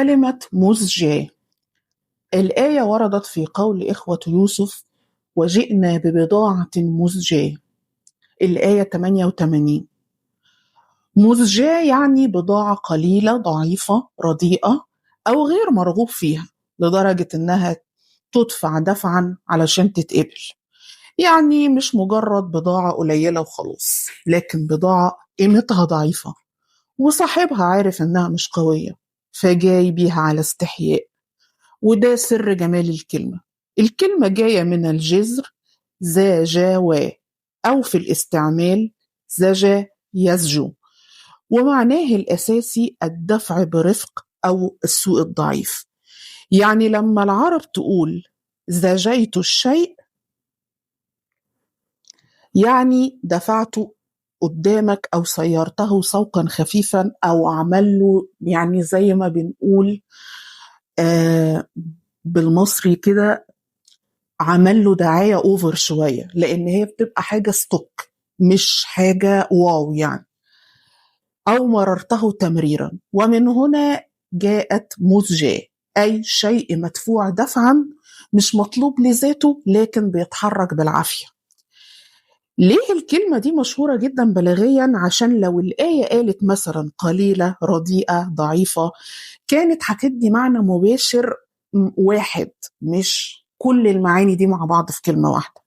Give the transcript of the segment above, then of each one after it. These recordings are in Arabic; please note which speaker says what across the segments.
Speaker 1: كلمة مزجاة. الآية وردت في قول إخوة يوسف: وجئنا ببضاعة مزجاة. الآية 88. مزجاة يعني بضاعة قليلة، ضعيفة، رديئة، أو غير مرغوب فيها لدرجة إنها تدفع دفعا علشان تتقبل. يعني مش مجرد بضاعة قليلة وخلاص، لكن بضاعة قيمتها ضعيفة وصاحبها عارف إنها مش قوية، فجاي بيها على استحياء. وده سر جمال الكلمة. الكلمة جاية من الجذر زاجاوا، أو في الاستعمال زجا يزجو، ومعناه الأساسي الدفع برفق أو السوء الضعيف. يعني لما العرب تقول زجيت الشيء، يعني دفعته قدامك أو سيرته سوقا خفيفا، أو عمل له يعني زي ما بنقول آه بالمصري كده، عمل له دعاية أوفر شوية، لأن هي بتبقى حاجة ستوك مش حاجة واو يعني. أو مررته تمريرا، ومن هنا جاءت مزجاة، أي شيء مدفوع دفعا مش مطلوب لذاته لكن بيتحرك بالعافية. ليه الكلمة دي مشهورة جدا بلاغيا؟ عشان لو الآية قالت مثلا قليلة، رديئة، ضعيفة، كانت هتدي معنى مباشر واحد، مش كل المعاني دي مع بعض في كلمة واحدة.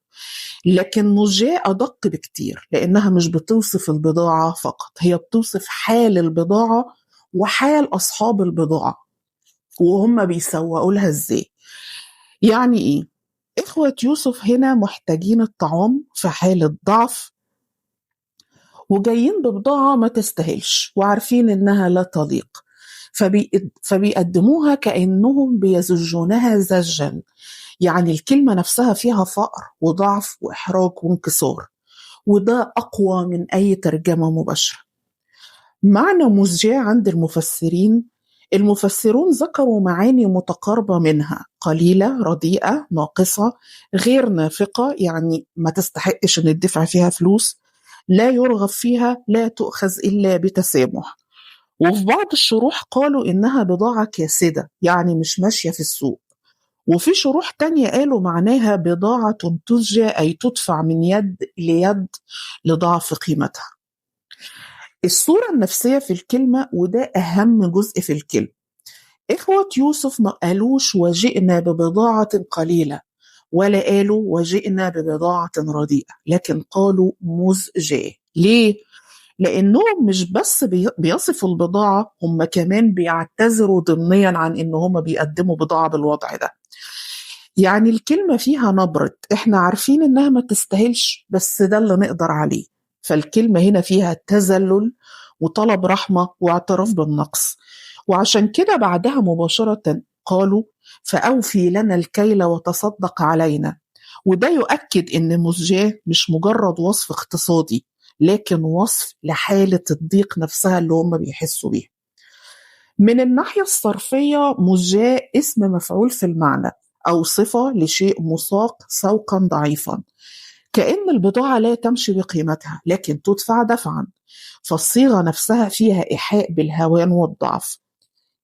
Speaker 1: لكن مزجاة أدق بكتير، لأنها مش بتوصف البضاعة فقط، هي بتوصف حال البضاعة وحال أصحاب البضاعة وهم بيسوقوا لها إزاي. يعني إيه؟ إخوة يوسف هنا محتاجين الطعام في حالة ضعف، وجايين ببضاعة ما تستاهلش وعارفين إنها لا تليق، فبيقدموها كأنهم بيزجونها زجا. يعني الكلمة نفسها فيها فقر وضعف وإحراج وانكسار، وده أقوى من أي ترجمة مباشرة. معنى مزجاة عند المفسرون ذكروا معاني متقاربة منها: قليلة، رديئة، ناقصة، غير نافقة، يعني ما تستحقش ان الدفع فيها فلوس، لا يرغب فيها، لا تؤخذ إلا بتسامح. وفي بعض الشروح قالوا إنها بضاعة كاسدة، يعني مش ماشية في السوق. وفي شروح تانية قالوا معناها بضاعة تزجى، أي تدفع من يد ليد لضعف قيمتها. الصورة النفسية في الكلمة، وده أهم جزء في الكلمة. إخوة يوسف ما قالوش وجئنا ببضاعة قليلة، ولا قالوا وجئنا ببضاعة رديئة، لكن قالوا مزجاة. ليه؟ لأنهم مش بس بيصفوا البضاعة، هم كمان بيعتذروا ضمنيا عن إن هم بيقدموا بضاعة بالوضع ده. يعني الكلمة فيها نبرة احنا عارفين انها ما تستاهلش، بس ده اللي نقدر عليه. فالكلمة هنا فيها تذلل وطلب رحمة واعتراف بالنقص. وعشان كده بعدها مباشرة قالوا فأوفي لنا الكيل وتصدق علينا. وده يؤكد ان مزجاة مش مجرد وصف اقتصادي، لكن وصف لحالة الضيق نفسها اللي هم بيحسوا بيها. من الناحية الصرفية، مزجاة اسم مفعول في المعنى، أو صفة لشيء مساق سوقا ضعيفا، كأن البضاعة لا تمشي بقيمتها لكن تدفع دفعا، فالصيغة نفسها فيها إيحاء بالهوان والضعف.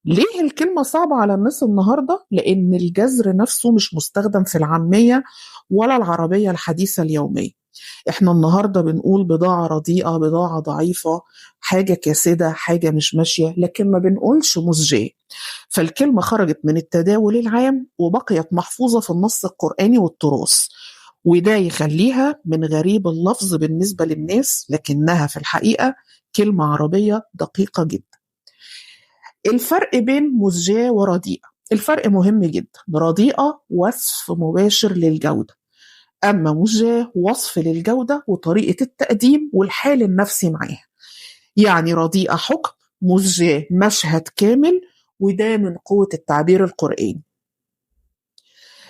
Speaker 1: ليه الكلمة صعبة على الناس النهاردة؟ لأن الجذر نفسه مش مستخدم في العامية ولا العربية الحديثة اليومية. احنا النهاردة بنقول بضاعة رديئة، بضاعة ضعيفة، حاجة كاسدة، حاجة مش ماشية، لكن ما بنقولش مزجاة. فالكلمة خرجت من التداول العام وبقيت محفوظة في النص القرآني والتراث، وده يخليها من غريب اللفظ بالنسبة للناس، لكنها في الحقيقة كلمة عربية دقيقة جدا. الفرق بين مزجاة ورديئة، الفرق مهم جدا. رديئة وصف مباشر للجودة، أما مزجاة وصف للجودة وطريقة التقديم والحال النفسي معاها. يعني رديئة حكم، مزجاة مشهد كامل، وده من قوة التعبير القرآني.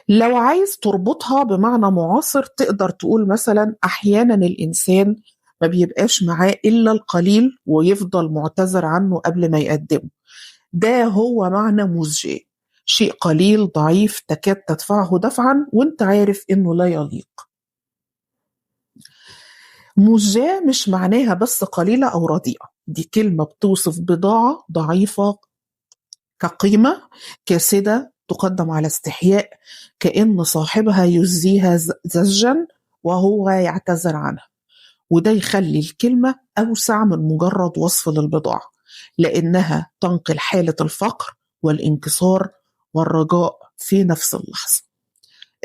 Speaker 1: لو عايز تربطها بمعنى معاصر تقدر تقول مثلا أحيانا الإنسان ما بيبقاش معاه إلا القليل ويفضل معتذر عنه قبل ما يقدمه. ده هو معنى مزجاة، شيء قليل ضعيف تكاد تدفعه دفعا وانت عارف انه لا يليق. مزجاة مش معناها بس قليلة أو رديئة، دي كلمة بتوصف بضاعة ضعيفة كقيمة كاسدة تقدم على استحياء، كأن صاحبها يزيها زجا وهو يعتذر عنها. وده يخلي الكلمة أوسع من مجرد وصف للبضاعة، لأنها تنقل حالة الفقر والانكسار والرجاء في نفس اللحظة.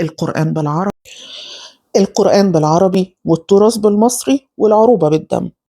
Speaker 1: القرآن بالعربي، القرآن بالعربي والتراث بالمصري والعروبة بالدم.